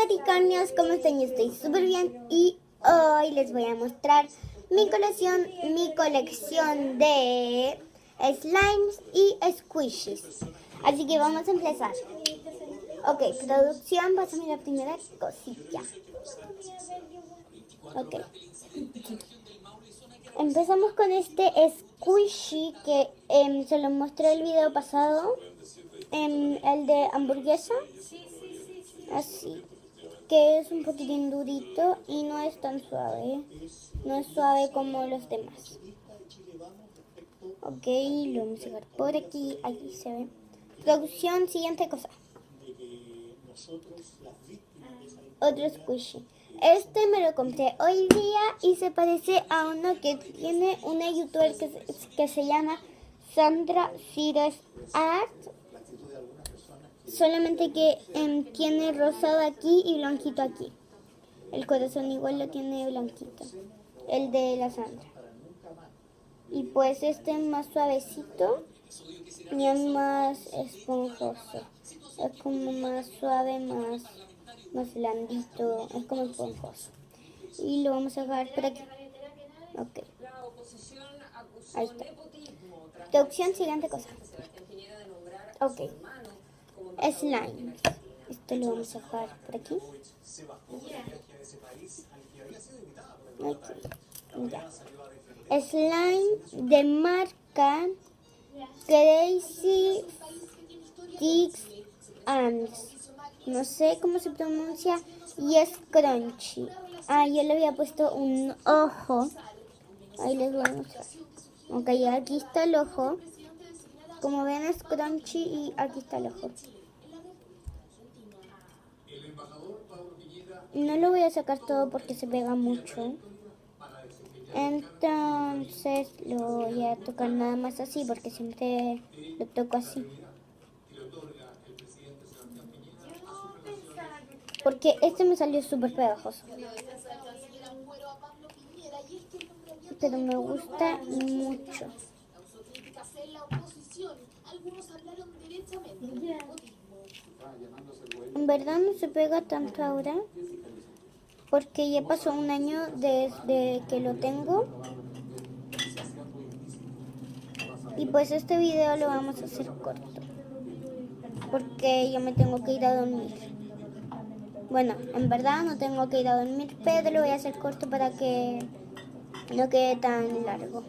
Maricornios, ¿cómo están? Yo estoy súper bien y hoy les voy a mostrar mi colección de slimes y squishies. Así que vamos a empezar. Ok, producción, pásame la primera cosilla. Ok. Empezamos con este squishy que se lo mostré el video pasado. El de hamburguesa. Así. Que es un poquitín durito y no es tan suave. No es suave como los demás. Ok, lo vamos a sacar por aquí. Ahí se ve. Producción, siguiente cosa. Otro squishy. Este me lo compré hoy día y se parece a uno que tiene una youtuber que se llama Sandra Cires Art. Solamente que tiene rosado aquí y blanquito aquí. El corazón igual lo tiene blanquito. El de la Sandra. Y pues este es más suavecito y es más esponjoso. Es como más suave, más blandito. Es como esponjoso. Y lo vamos a dejar por aquí. Ok. Ahí está. Producción, siguiente cosa. Ok. Slime. Esto lo vamos a dejar por aquí. Ya. Slime de marca Crazy Sticks Ants. No sé cómo se pronuncia. Y es crunchy. Ah, yo le había puesto un ojo. Ahí les voy a mostrar. Ok, aquí está el ojo. Como ven es crunchy y aquí está el ojo. No lo voy a sacar todo porque se pega mucho. Entonces lo voy a tocar nada más así porque siempre lo toco así. Porque este me salió súper pegajoso. Pero me gusta mucho. En verdad no se pega tanto ahora. Porque ya pasó un año desde que lo tengo. Y pues este video lo vamos a hacer corto. Porque yo me tengo que ir a dormir. Bueno, en verdad no tengo que ir a dormir, pero lo voy a hacer corto para que no quede tan largo.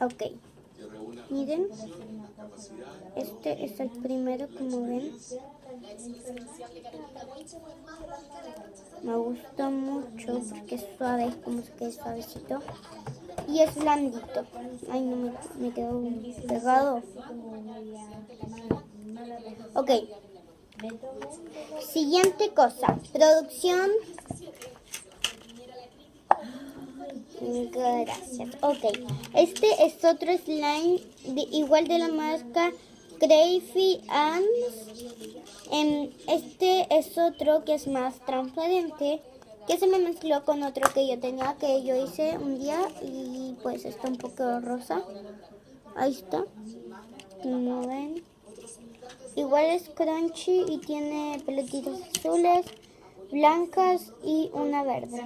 Ok. Miren. Este es el primero, como ven. Me gusta mucho porque es suave, como que es suavecito. Y es blandito. Ay, no me quedó pegado. Ok. Siguiente cosa. Producción. Gracias. Ok. Este es otro slime igual de la marca Crazy Ants. Este es otro que es más transparente, que se me mezcló con otro que yo tenía, que yo hice un día y pues está un poco rosa. Ahí está, como ven. Igual es crunchy y tiene pelotitas azules, blancas y una verde.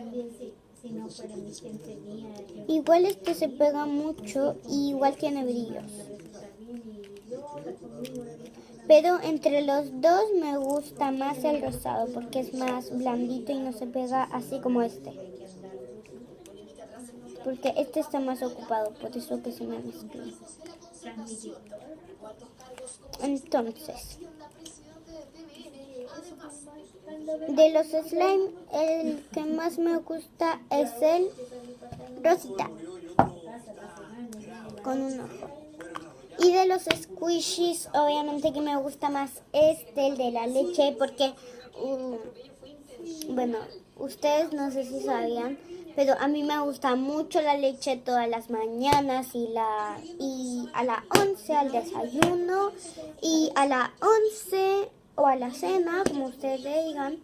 Igual este se pega mucho y igual tiene brillos. Pero entre los dos me gusta más el rosado porque es más blandito y no se pega así como este. Porque este está más ocupado, por eso que se me mezcló. Entonces, de los slime, el que más me gusta es el rosita, con un ojo. Y de los squishies, obviamente que me gusta más el de la leche, porque, bueno, ustedes no sé si sabían, pero a mí me gusta mucho la leche todas las mañanas y a la 11 al desayuno y a la 11 o a la cena, como ustedes le digan,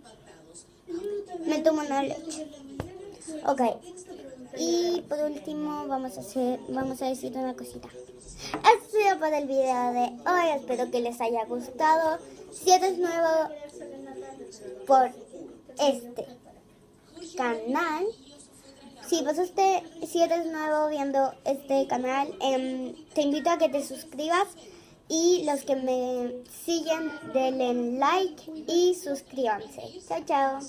me tomo una leche. Ok, Y por último vamos a decir una cosita. Esto ha sido para el video de hoy, espero que les haya gustado. Si eres nuevo por este canal, si eres nuevo viendo este canal, te invito a que te suscribas, y los que me siguen denle like y suscríbanse. Chao, chao.